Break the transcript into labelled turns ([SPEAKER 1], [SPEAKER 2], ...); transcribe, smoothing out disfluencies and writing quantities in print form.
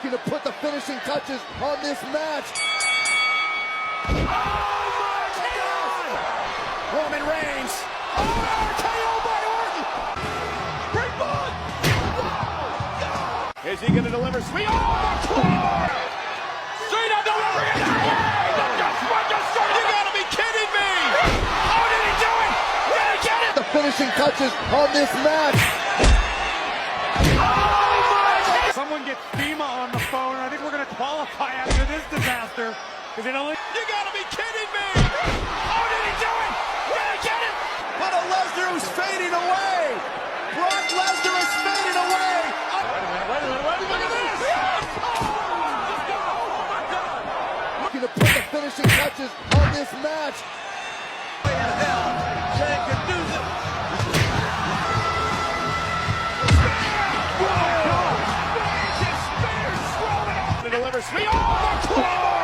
[SPEAKER 1] Looking to put the finishing touches on this match.
[SPEAKER 2] Oh my God! Roman Reigns. Oh, RKO by Orton. Great ball. Is he going to deliver? Sweet. Oh, the floor. Cena delivering it. You got to be kidding me. Oh, did he do it? Did he get it?
[SPEAKER 1] The finishing touches on this match.
[SPEAKER 3] Someone get FEMA on the phone. I think we're going to qualify after this disaster. Because it only...
[SPEAKER 2] You gotta be kidding me! Oh, did he do it? Did he get it? But a Lesnar who's fading away! Brock Lesnar is fading away! Oh. Wait a minute, look at this! Yes! Oh my God!
[SPEAKER 1] Looking to put the finishing touches on this match.
[SPEAKER 2] Way in hell, Jay can do this! Delivers me. Oh, the claw!